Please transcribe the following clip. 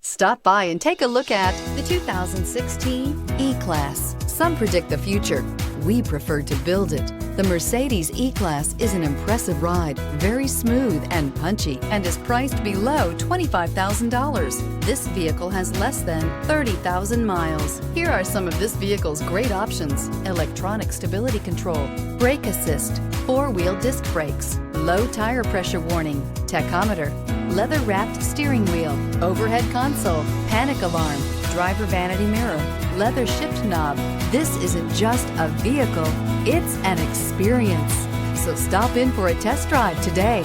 Stop by and take a look at the 2016 E-Class. Some predict the future. We prefer to build it. The Mercedes E-Class is an impressive ride, very smooth and punchy, and is priced below $25,000. This vehicle has less than 30,000 miles. Here are some of this vehicle's great options: electronic stability control, brake assist, four-wheel disc brakes, low tire pressure warning, tachometer, leather-wrapped steering wheel, overhead console, panic alarm, driver vanity mirror, leather shift knob. This isn't just a vehicle, it's an experience. So stop in for a test drive today.